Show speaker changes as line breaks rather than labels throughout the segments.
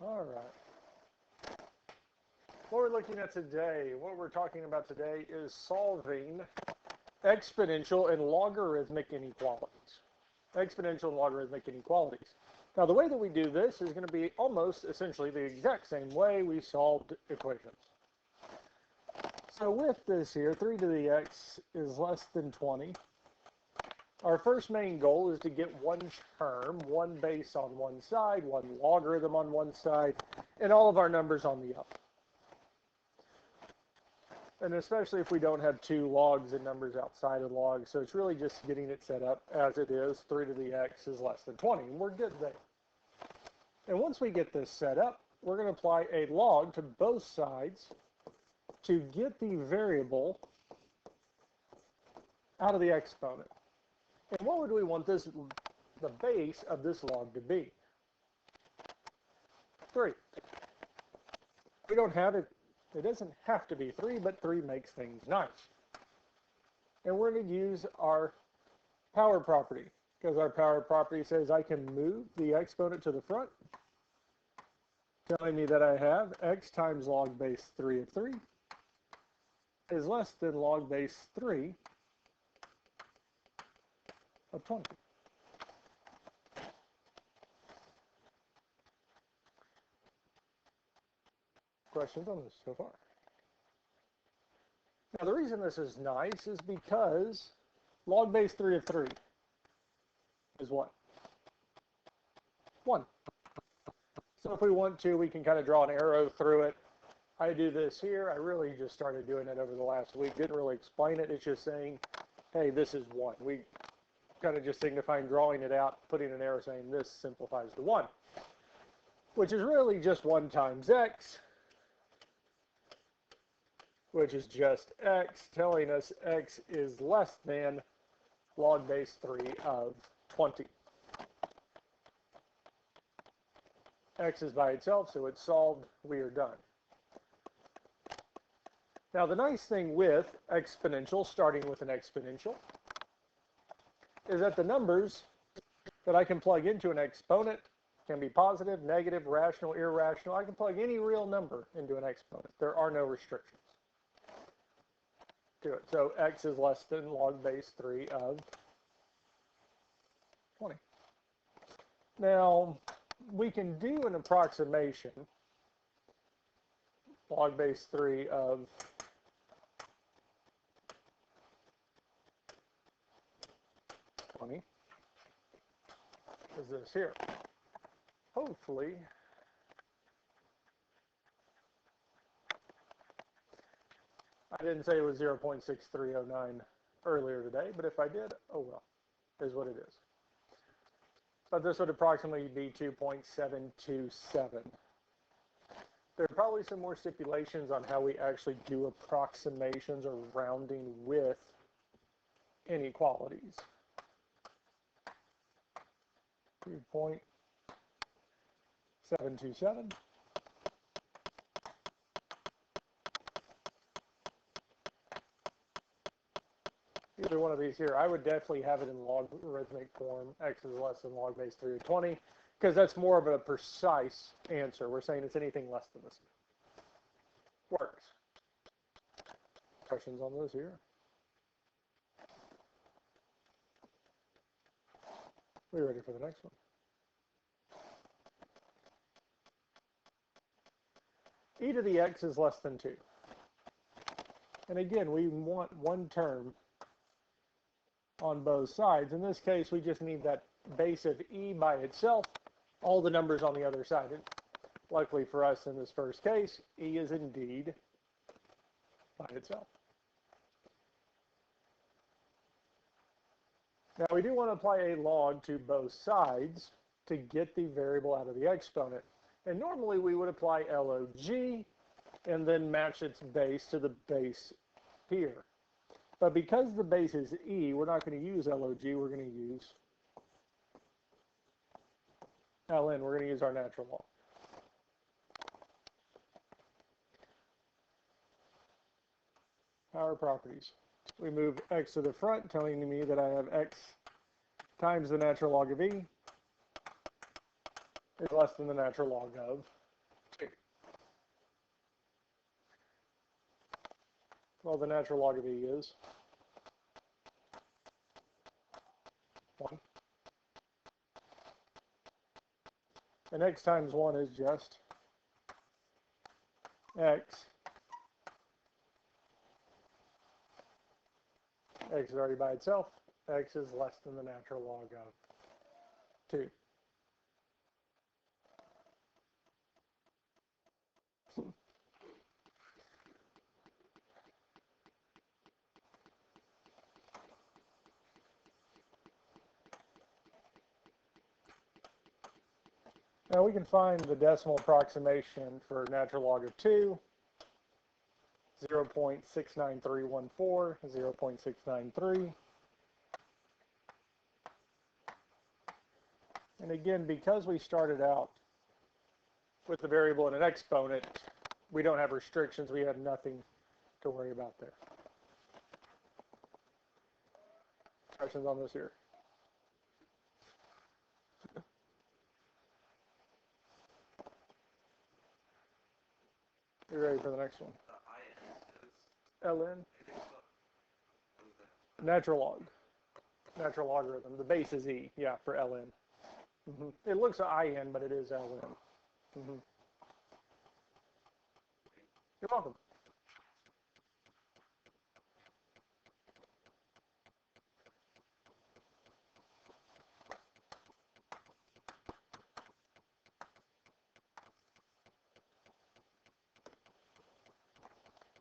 All right. What we're looking at today, what we're talking about today is solving exponential and logarithmic inequalities. Exponential and logarithmic inequalities. Now, the way that we do this is going to be almost essentially the exact same way we solved equations. So with this here, 3 to the x is less than 20. Our first main goal is to get one term, one base on one side, one logarithm on one side, and all of our numbers on the other. And especially if we don't have two logs and numbers outside of logs, so it's really just getting it set up as it is. 3 to the x is less than 20, and we're good there. And once we get this set up, we're going to apply a log to both sides to get the variable out of the exponent. And what would we want the base of this log to be? 3. We don't have it. It doesn't have to be 3, but 3 makes things nice. And we're going to use our power property, because our power property says I can move the exponent to the front, telling me that I have x times log base 3 of 3 is less than log base 3 of 20. Questions on this so far? Now, the reason this is nice is because log base 3 of 3 is what? 1. So if we want to, we can kind of draw an arrow through it. I do this here. I really just started doing it over the last week. Didn't really explain it. It's just saying, hey, this is 1. We kind of just signifying drawing it out, putting an arrow saying this simplifies to 1, which is really just 1 times x, which is just x, telling us x is less than log base 3 of 20. X is by itself, so it's solved. We are done. Now, the nice thing with exponential, starting with an exponential, is that the numbers that I can plug into an exponent can be positive, negative, rational, irrational. I can plug any real number into an exponent. There are no restrictions to it. So x is less than log base 3 of 20. Now, we can do an approximation. Log base 3 of 20 is this here. Hopefully, I didn't say it was 0.6309 earlier today, but if I did, oh well, is what it is. But this would approximately be 2.727. There are probably some more stipulations on how we actually do approximations or rounding with inequalities. 2.727. Either one of these here, I would definitely have it in logarithmic form. X is less than log base 3 of 20, because that's more of a precise answer. We're saying it's anything less than this. Works. Questions on those here? We're ready for the next one. E to the x is less than 2. And again, we want one term on both sides. In this case, we just need that base of e by itself, all the numbers on the other side. And luckily for us in this first case, e is indeed by itself. Now, we do want to apply a log to both sides to get the variable out of the exponent. And normally we would apply log and then match its base to the base here. But because the base is e, we're not going to use log, we're going to use ln, we're going to use our natural log. Power properties. We move x to the front, telling me that I have x times the natural log of e is less than the natural log of 2. Well, the natural log of e is 1. And x times 1 is just x. X is already by itself. X is less than the natural log of 2. Now we can find the decimal approximation for natural log of 2, 0.69314, 0.693. And again, because we started out with the variable and an exponent, we don't have restrictions. We have nothing to worry about there. Questions on this here? You ready for the next one? ln. Natural log. Natural logarithm. The base is e, yeah, for ln. It looks in, but it is ln. You're welcome.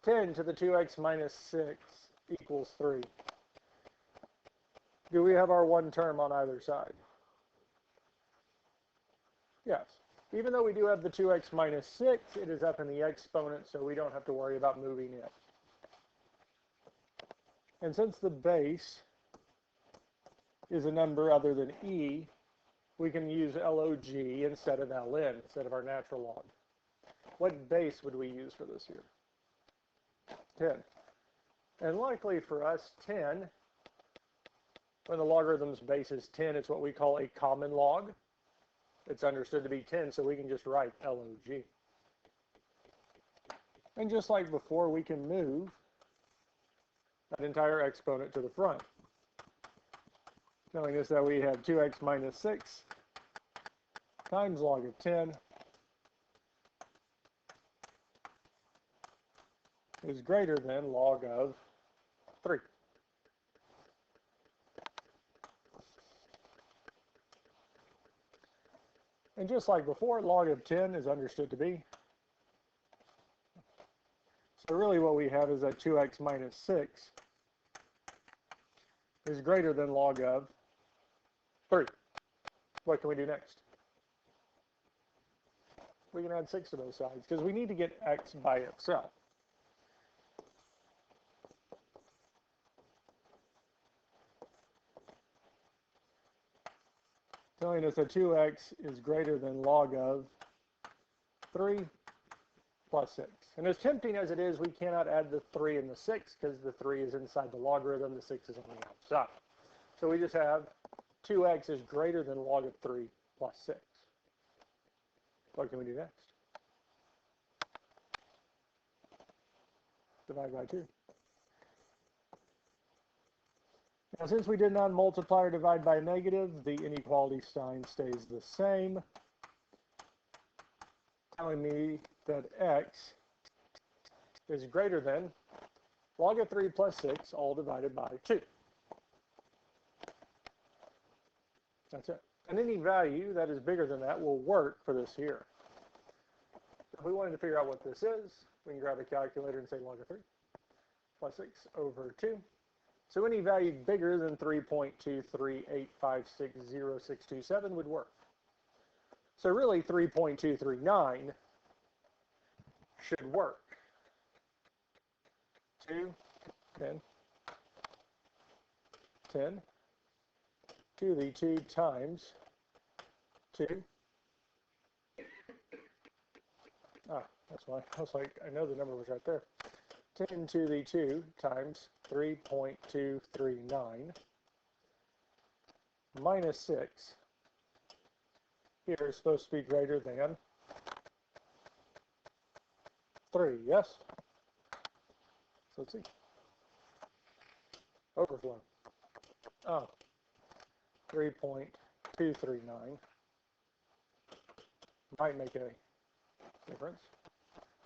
Ten to the 2x minus 6 equals 3. Do we have our one term on either side? Yes. Even though we do have the 2x minus 6, it is up in the exponent, so we don't have to worry about moving it. And since the base is a number other than e, we can use log instead of ln, instead of our natural log. What base would we use for this here? 10. And likely for us, 10, when the logarithm's base is 10, it's what we call a common log. It's understood to be 10, so we can just write log. And just like before, we can move that entire exponent to the front, telling us that we have 2x minus 6 times log of 10 is greater than log of 3. And just like before, log of 10 is understood to be. So really what we have is that 2x minus 6 is greater than log of 3. What can we do next? We can add 6 to those sides because we need to get x by itself. Telling us that 2x is greater than log of 3 plus 6. And as tempting as it is, we cannot add the 3 and the 6 because the 3 is inside the logarithm, the 6 is on the outside. So we just have 2x is greater than log of 3 plus 6. What can we do next? Divide by 2. Now, since we did not multiply or divide by negative, the inequality sign stays the same, telling me that x is greater than log of 3 plus 6, all divided by 2. That's it. And any value that is bigger than that will work for this here. If we wanted to figure out what this is, we can grab a calculator and say log of 3 plus 6 over 2. So any value bigger than 3.238560627 would work. So really 3.239 should work. 2, 10, 10 to the 2 times 2. That's why I was like, I know the number was right there. 10 to the 2 times 3.239 minus 6 here is supposed to be greater than 3, yes? So let's see. Overflow. Oh, 3.239 might make a difference.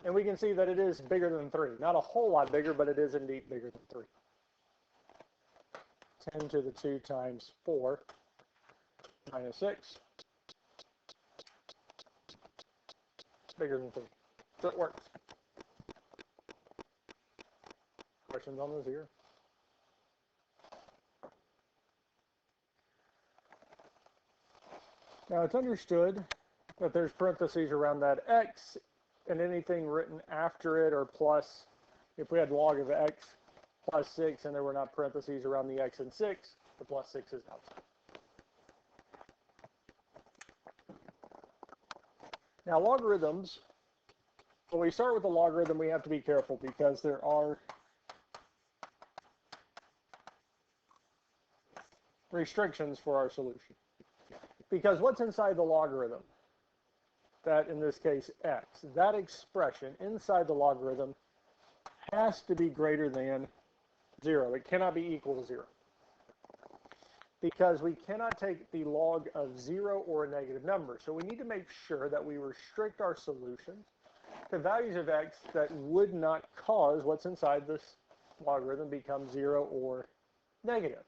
And we can see that it is bigger than 3. Not a whole lot bigger, but it is indeed bigger than 3. 10 to the 2 times 4 minus 6. It's bigger than 3. So it works. Questions on this here? Now it's understood that there's parentheses around that x, and anything written after it or plus, if we had log of x plus 6 and there were not parentheses around the x and 6, the plus 6 is outside. Now logarithms, when we start with a logarithm, we have to be careful because there are restrictions for our solution. Because what's inside the logarithm, that in this case x, that expression inside the logarithm has to be greater than 0. It cannot be equal to 0. Because we cannot take the log of 0 or a negative number. So we need to make sure that we restrict our solutions to values of x that would not cause what's inside this logarithm become 0 or negative.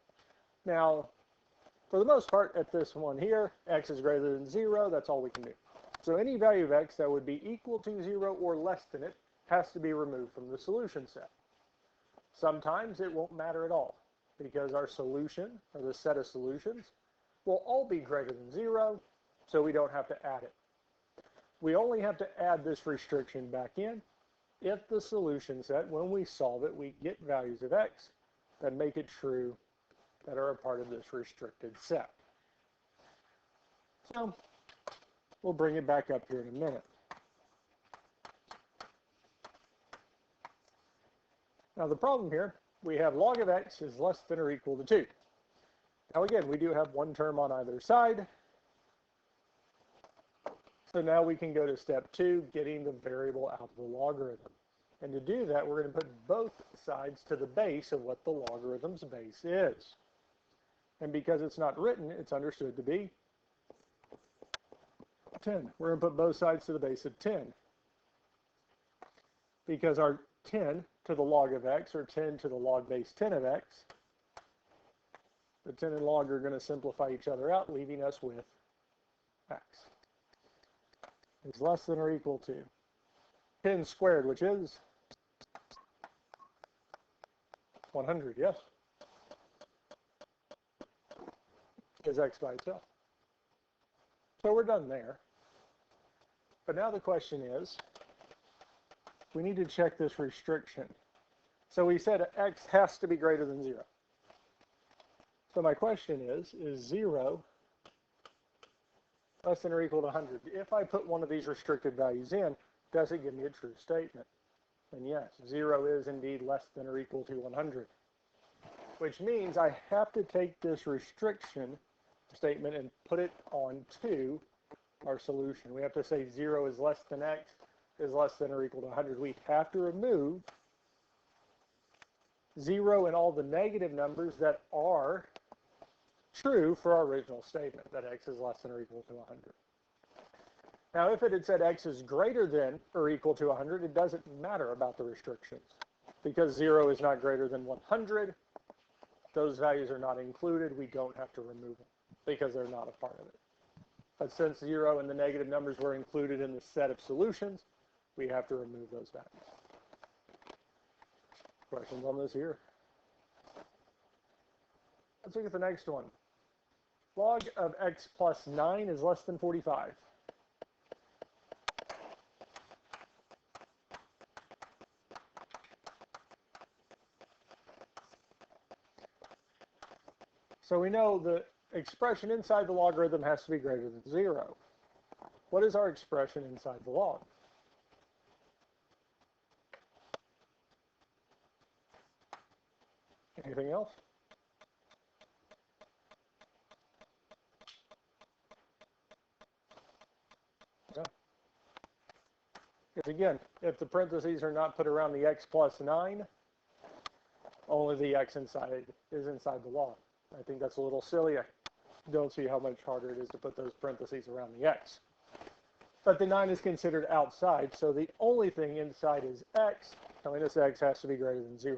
Now, for the most part, at this one here, x is greater than 0. That's all we can do. So any value of x that would be equal to 0 or less than it has to be removed from the solution set. Sometimes it won't matter at all because our solution, or the set of solutions, will all be greater than 0, so we don't have to add it. We only have to add this restriction back in if the solution set, when we solve it, we get values of x that make it true that are a part of this restricted set. So we'll bring it back up here in a minute. Now the problem here, we have log of x is less than or equal to 2. Now again, we do have one term on either side. So now we can go to step 2, getting the variable out of the logarithm. And to do that, we're going to put both sides to the base of what the logarithm's base is. And because it's not written, it's understood to be 10. We're going to put both sides to the base of 10. Because our 10 to the log of x, or 10 to the log base 10 of x, the 10 and log are going to simplify each other out, leaving us with x is less than or equal to 10 squared, which is 100, yes? Is x by itself. So we're done there. But now the question is, we need to check this restriction. So we said x has to be greater than 0. So my question is 0 less than or equal to 100? If I put one of these restricted values in, does it give me a true statement? And yes, 0 is indeed less than or equal to 100. Which means I have to take this restriction statement and put it onto our solution. We have to say 0 is less than x is less than or equal to 100. We have to remove 0 and all the negative numbers that are true for our original statement, that x is less than or equal to 100. Now, if it had said x is greater than or equal to 100, it doesn't matter about the restrictions. Because 0 is not greater than 100, those values are not included. We don't have to remove them because they're not a part of it. But since 0 and the negative numbers were included in the set of solutions, we have to remove those values. Questions on this here? Let's look at the next one. Log of x plus 9 is less than 45. So we know the expression inside the logarithm has to be greater than 0. What is our expression inside the log? Anything else? Yeah. Because again, if the parentheses are not put around the x plus 9, only the x inside is inside the log. I think that's a little silly. I don't see how much harder it is to put those parentheses around the x. But the 9 is considered outside, so the only thing inside is x, telling us x has to be greater than 0.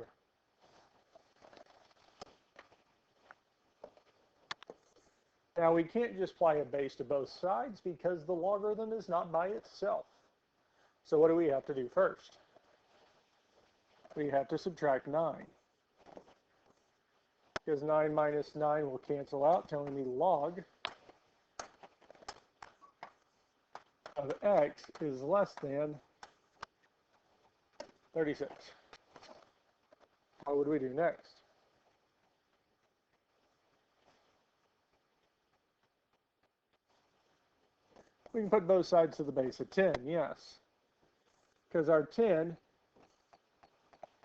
Now we can't just apply a base to both sides because the logarithm is not by itself. So what do we have to do first? We have to subtract 9. Because 9 minus 9 will cancel out, telling me log of x is less than 36. What would we do next? We can put both sides to the base of 10, yes. Because our 10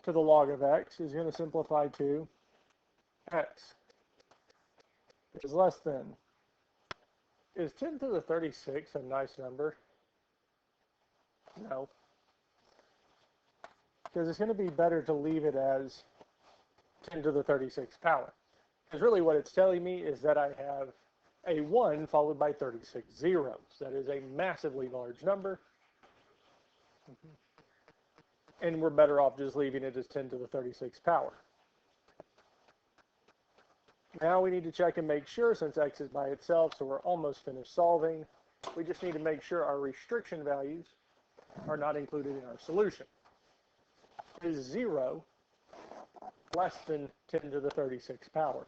to the log of x is going to simplify to x is less than. Is 10 to the 36 a nice number? No. Because it's going to be better to leave it as 10 to the 36 power. Because really what it's telling me is that I have a 1 followed by 36 zeros. That is a massively large number. And we're better off just leaving it as 10 to the 36 power. Now we need to check and make sure, since x is by itself, so we're almost finished solving, we just need to make sure our restriction values are not included in our solution. Is 0 less than 10 to the 36 power?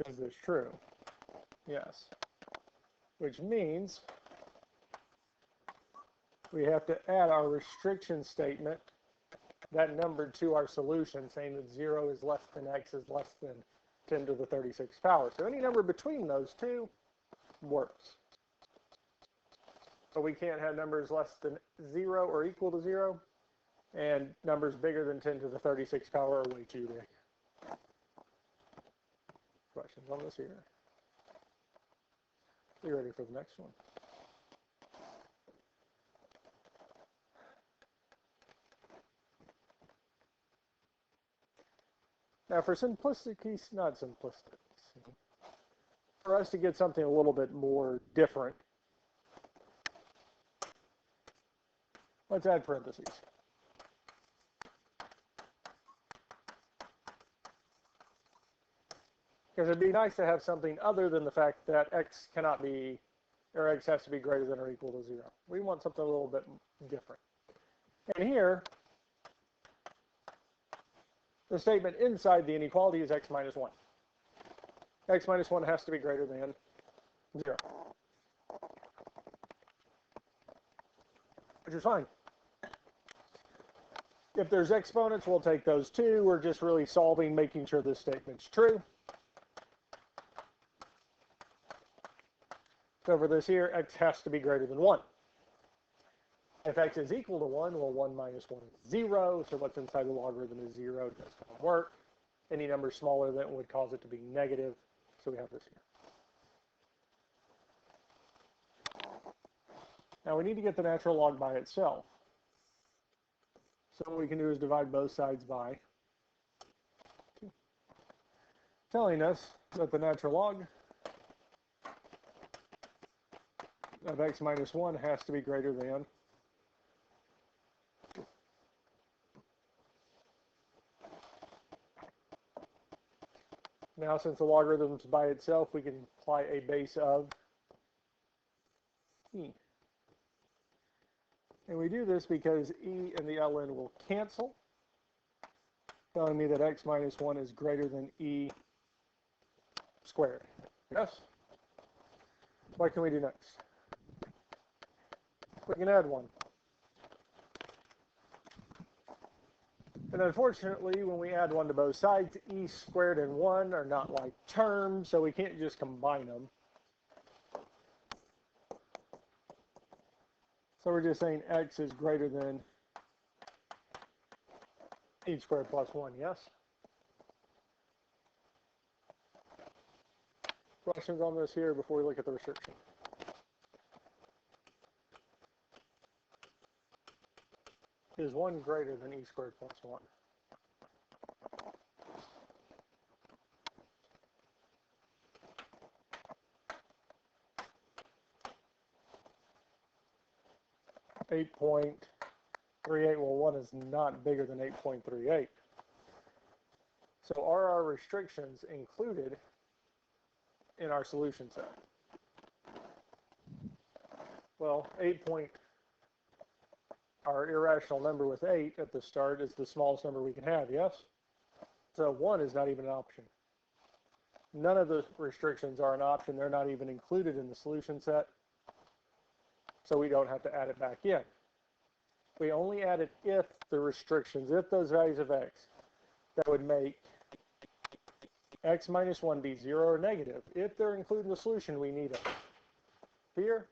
Is this true? Yes. Which means we have to add our restriction statement, that number, to our solution, saying that 0 is less than x is less than 10 to the 36 power. So any number between those two works. So we can't have numbers less than 0 or equal to 0, and numbers bigger than 10 to the 36 power are way too big. Questions on this here? Be ready for the next one. Now for simplicity, not simplicity, for us to get something a little bit more different, let's add parentheses. Because it'd be nice to have something other than the fact that x cannot be, or x has to be greater than or equal to 0. We want something a little bit different. And here, the statement inside the inequality is x minus 1. X minus 1 has to be greater than 0. Which is fine. If there's exponents, we'll take those too. We're just really solving, making sure this statement's true. So for this here, x has to be greater than 1. If x is equal to 1, well, 1 minus 1 is 0. So what's inside the logarithm is 0. It doesn't work. Any number smaller than would cause it to be negative. So we have this here. Now we need to get the natural log by itself. So what we can do is divide both sides by 2. Telling us that the natural log of x minus 1 has to be greater than 2. Now, since the logarithm is by itself, we can apply a base of e. And we do this because e and the ln will cancel, telling me that x minus 1 is greater than e squared. Yes? What can we do next? We can add 1. And unfortunately, when we add 1 to both sides, e squared and 1 are not like terms, so we can't just combine them. So we're just saying x is greater than e squared plus 1, yes? Questions on this here before we look at the restriction? Is 1 greater than e squared plus 1? .38, well, 1 is not bigger than 8.38. So are our restrictions included in our solution set? Well, our irrational number with 8 at the start is the smallest number we can have, yes? So 1 is not even an option. None of the restrictions are an option. They're not even included in the solution set. So we don't have to add it back in. We only add it if the restrictions, if those values of x, that would make x minus 1 be 0 or negative. If they're included in the solution, we need them. Here,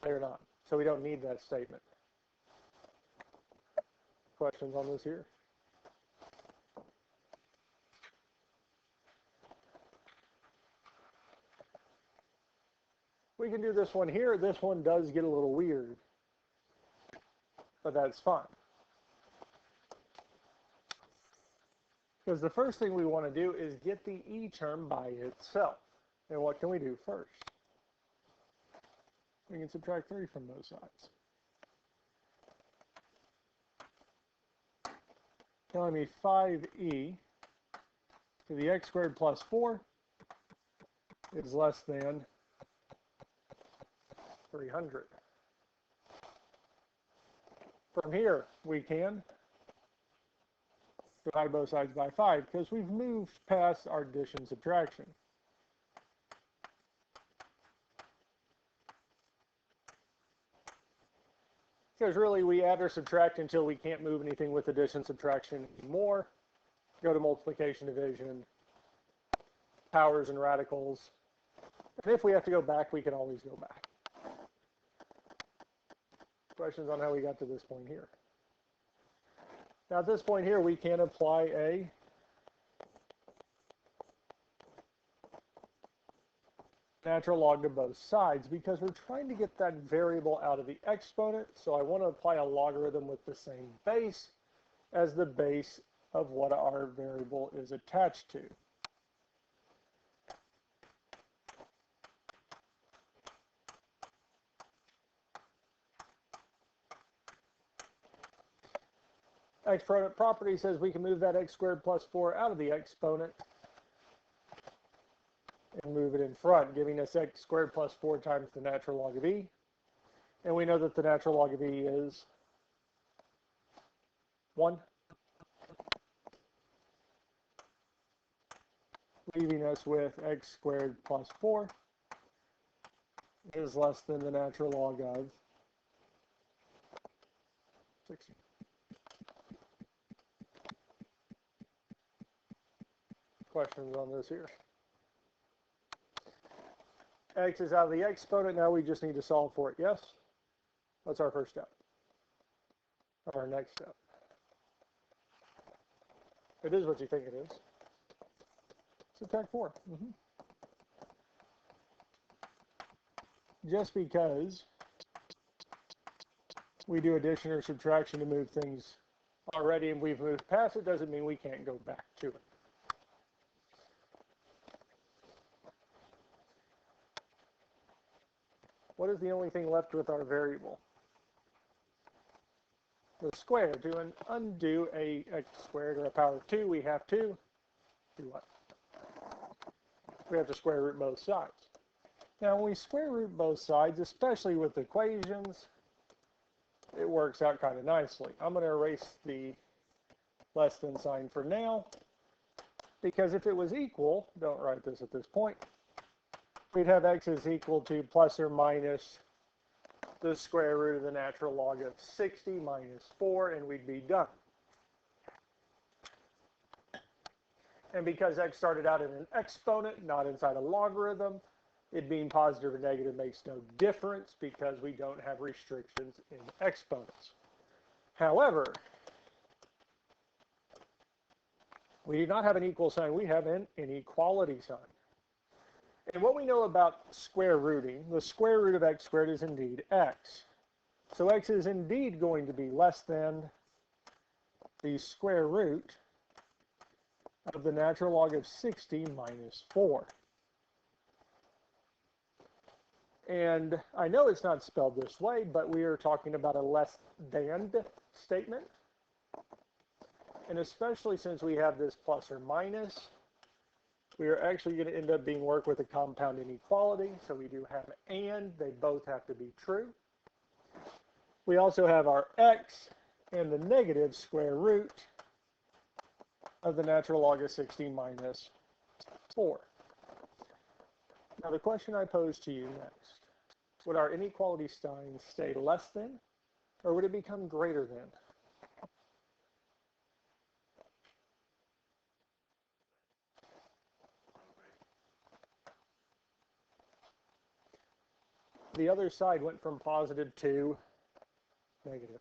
they're not. So we don't need that statement. Questions on this here? We can do this one here. This one does get a little weird, but that's fine. Because the first thing we want to do is get the e term by itself. And what can we do first? We can subtract 3 from both sides. Telling me 5e to the x squared plus 4 is less than 300. From here, we can divide both sides by 5 because we've moved past our addition subtraction. Because really we add or subtract until we can't move anything with addition subtraction anymore. Go to multiplication, division, powers and radicals. And if we have to go back, we can always go back. Questions on how we got to this point here? Now at this point here, we can apply a natural log to both sides because we're trying to get that variable out of the exponent. So I want to apply a logarithm with the same base as the base of what our variable is attached to. Exponent property says we can move that x squared plus 4 out of the exponent and move it in front, giving us x squared plus 4 times the natural log of e. And we know that the natural log of e is 1. Leaving us with x squared plus 4 is less than the natural log of 60. Questions on this here? X is out of the exponent. Now we just need to solve for it. Yes? That's our first step. Our next step. It is what you think it is. Subtract 4. Just because we do addition or subtraction to move things already and we've moved past it doesn't mean we can't go back to it. What is the only thing left with our variable? The square. To undo a x squared or a power of 2, we have to do what? We have to square root both sides. Now, when we square root both sides, especially with equations, it works out kind of nicely. I'm going to erase the less than sign for now, because if it was equal, don't write this at this point, we'd have x is equal to plus or minus the square root of the natural log of 60 minus 4, and we'd be done. And because x started out in an exponent, not inside a logarithm, it being positive or negative makes no difference because we don't have restrictions in exponents. However, we do not have an equal sign, we have an inequality sign. And what we know about square rooting, the square root of x squared is indeed x. So x is indeed going to be less than the square root of the natural log of 60 minus 4. And I know it's not spelled this way, but we are talking about a less than statement. And especially since we have this plus or minus, we are actually going to end up being work with a compound inequality. So we do have and, they both have to be true. We also have our x and the negative square root of the natural log of 60 minus 4. Now the question I pose to you next, would our inequality sign stay less than, or would it become greater than? The other side went from positive to negative.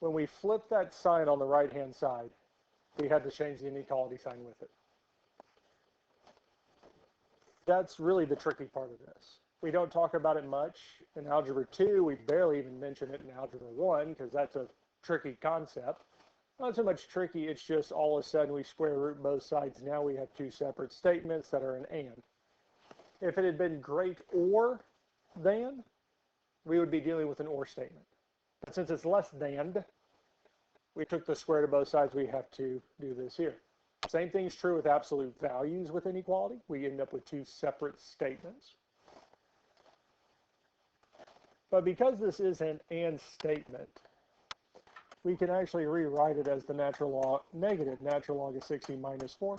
When we flip that sign on the right-hand side, we had to change the inequality sign with it. That's really the tricky part of this. We don't talk about it much in Algebra 2. We barely even mention it in Algebra 1 because that's a tricky concept. Not so much tricky, it's just all of a sudden we square root both sides. Now we have two separate statements that are an and. If it had been great or than, we would be dealing with an or statement. But since it's less than, we took the square root of both sides, we have to do this here. Same thing is true with absolute values with inequality. We end up with two separate statements. But because this is an and statement, we can actually rewrite it as the negative natural log of 60 minus 4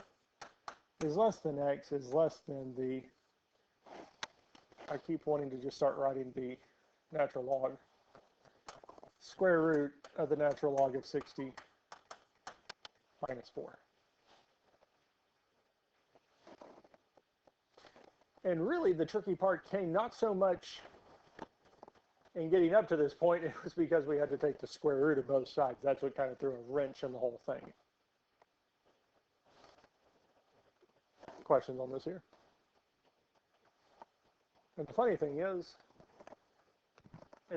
is less than x is less than the, I keep wanting to just start writing the natural log, square root of the natural log of 60 minus 4. And really the tricky part came not so much in getting up to this point, it was because we had to take the square root of both sides. That's what kind of threw a wrench in the whole thing. Questions on this here? And the funny thing is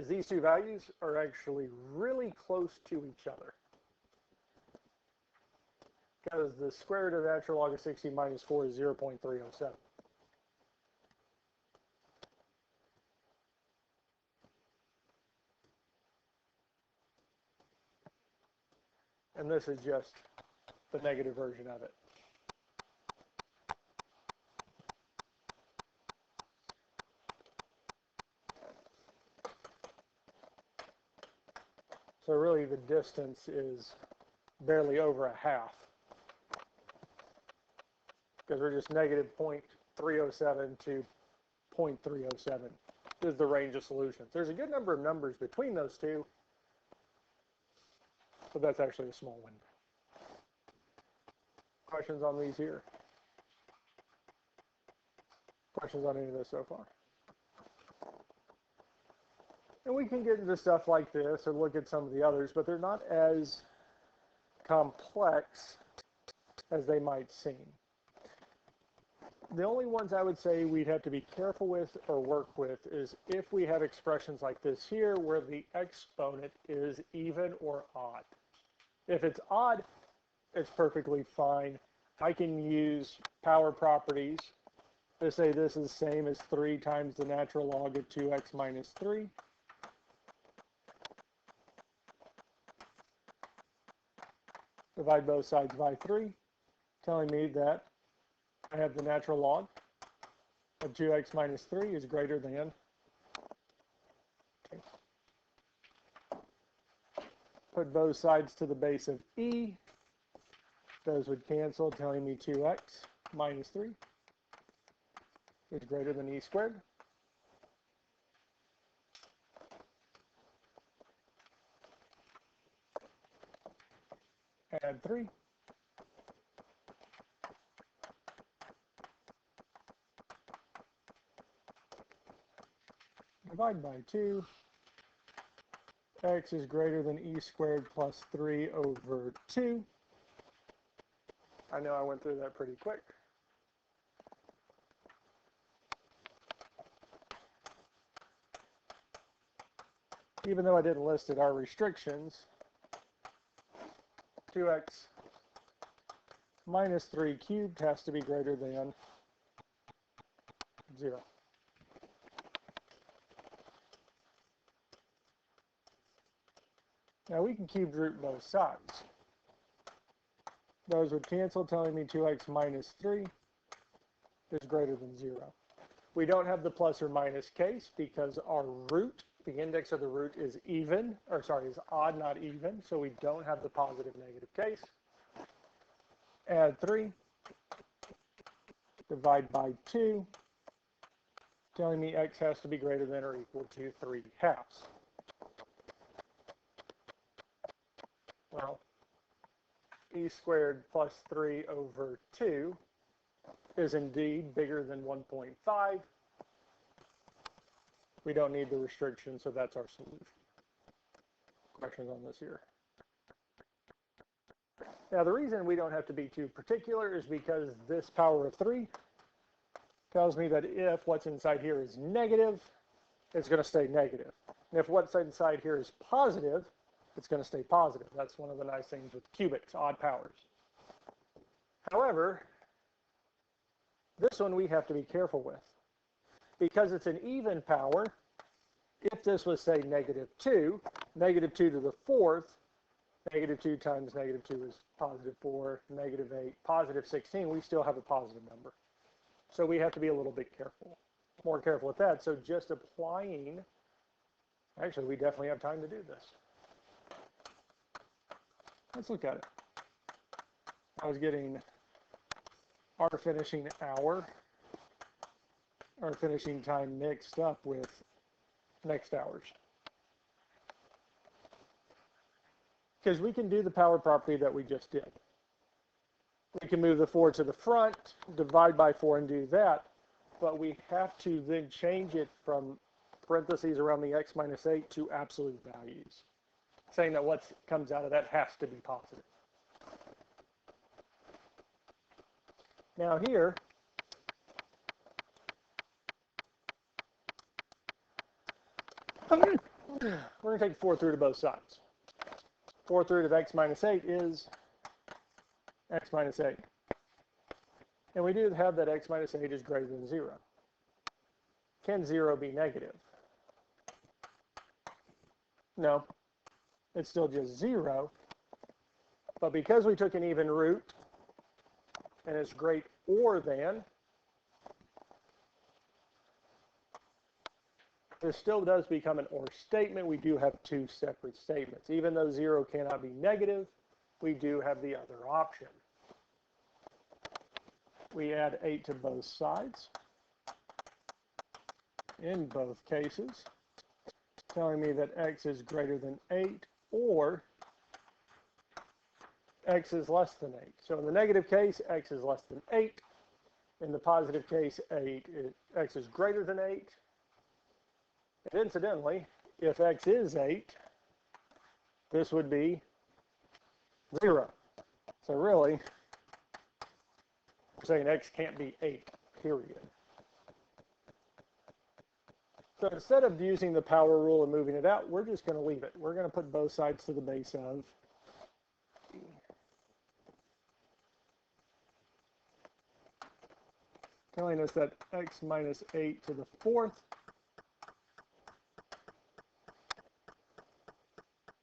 these two values are actually really close to each other. Because the square root of the natural log of 60 minus 4 is 0.307. And this is just the negative version of it. So really the distance is barely over a half. Because we're just negative 0.307 to 0.307 is the range of solutions. There's a good number of numbers between those two, but that's actually a small window. Questions on these here? Questions on any of this so far? And we can get into stuff like this or look at some of the others, but they're not as complex as they might seem. The only ones I would say we'd have to be careful with or work with is if we have expressions like this here where the exponent is even or odd. If it's odd, it's perfectly fine. I can use power properties to say this is the same as 3 times the natural log of 2x minus 3. Divide both sides by 3, telling me that I have the natural log of 2x minus 3 is greater than, okay. Put both sides to the base of e. Those would cancel, telling me 2x minus 3 is greater than e squared. Add 3. Divide by 2. X is greater than e squared plus 3 over 2. I know I went through that pretty quick. even though I didn't list it, our restrictions, 2x minus 3 cubed has to be greater than 0. Now we can cube root both sides. Those would cancel, telling me 2x minus 3 is greater than 0. We don't have the plus or minus case because our root, the index of the root is even, or sorry, is odd, not even, so we don't have the positive negative case. Add 3, divide by 2, telling me x has to be greater than or equal to 3/2. Well, e squared plus 3 over 2 is indeed bigger than 1.5. We don't need the restriction, so that's our solution. Questions on this here? Now, the reason we don't have to be too particular is because this power of 3 tells me that if what's inside here is negative, it's going to stay negative. And if what's inside here is positive, it's going to stay positive. That's one of the nice things with cubics, odd powers. However, this one we have to be careful with. Because it's an even power, if this was, say, -2, -2 to the 4th, -2 times -2 is +4, -8, +16, we still have a positive number. So we have to be a little bit careful, more careful with that. So just applying, actually, we definitely have time to do this. Let's look at it. I was getting our finishing hour, our finishing time mixed up with next hours. Because we can do the power property that we just did. We can move the 4 to the front, divide by 4 and do that, but we have to then change it from parentheses around the x minus 8 to absolute values, saying that what comes out of that has to be positive. Now here, we're going to take 4th root of both sides. 4th root of x minus 8 is x minus 8. And we do have that x minus 8 is greater than 0. Can 0 be negative? No. It's still just 0. But because we took an even root, and it's greater than, this still does become an or statement. We do have two separate statements. Even though 0 cannot be negative, we do have the other option. We add 8 to both sides in both cases, telling me that x is greater than 8 or x is less than 8. So in the negative case, x is less than 8. In the positive case, x is greater than 8. And incidentally, if x is 8, this would be 0. So really, we're saying x can't be 8, period. So instead of using the power rule and moving it out, we're just going to leave it. We're going to put both sides to the base of telling us that x minus 8 to the 4th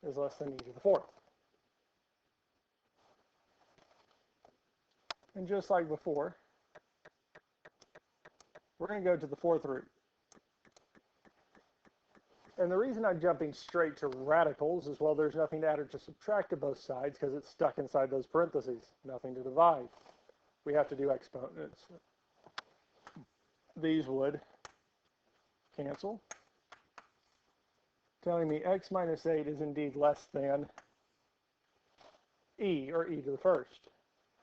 is less than e to the 4th. And just like before, we're going to go to the 4th root. And the reason I'm jumping straight to radicals is, well, there's nothing to add or to subtract to both sides because it's stuck inside those parentheses. Nothing to divide. We have to do exponents. These would cancel, telling me x minus 8 is indeed less than e, or e to the 1st.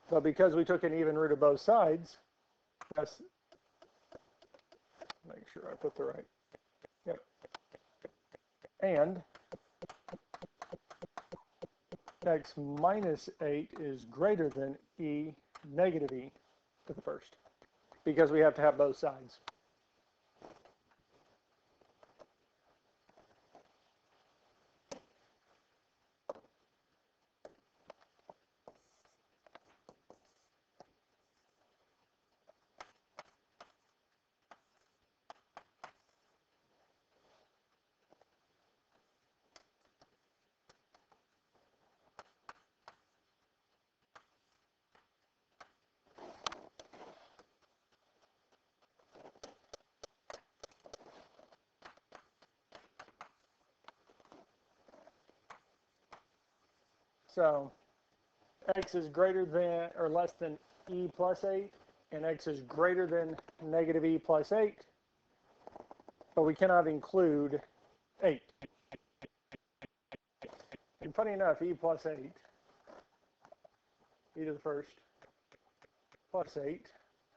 But because we took an even root of both sides, that's, make sure I put the right, yep. And x minus 8 is greater than e, negative e to the 1st, because we have to have both sides. So x is greater than or less than e plus 8, and x is greater than negative e plus 8, but we cannot include 8. And funny enough, e plus 8, e to the first, plus 8.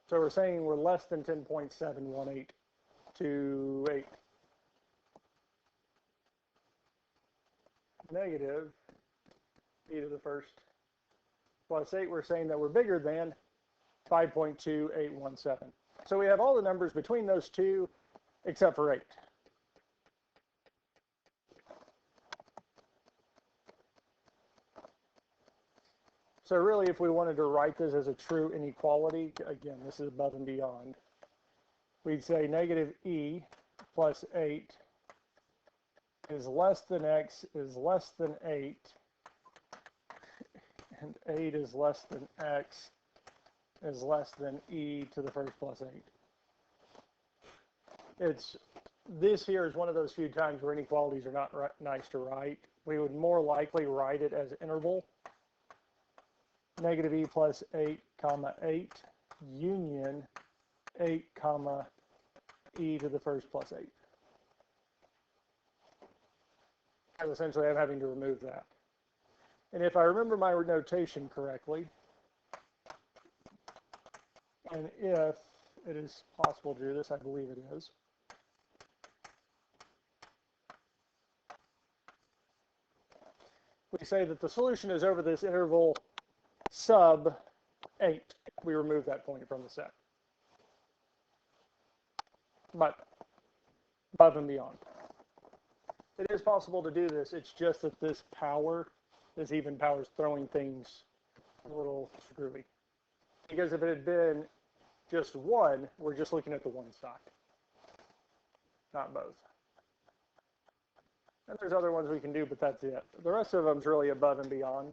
So we're saying we're less than 10.718 to 8. Negative e to the first plus 8, we're saying that we're bigger than 5.2817. So we have all the numbers between those two except for 8. So really, if we wanted to write this as a true inequality, again, this is above and beyond, we'd say negative e plus 8 is less than x is less than 8, and 8 is less than x is less than e to the first plus 8. This here is one of those few times where inequalities are not nice to write. We would more likely write it as interval. Negative e plus 8 comma 8 union 8 comma e to the first plus 8. And essentially I'm having to remove that. And if I remember my notation correctly, and if it is possible to do this, I believe it is, we say that the solution is over this interval sub 8. We remove that point from the set. But above and beyond. It is possible to do this. It's just that this power, this even power, is throwing things a little screwy. Because if it had been just 1, we're just looking at the one side, not both. And there's other ones we can do, but that's it. The rest of them is really above and beyond.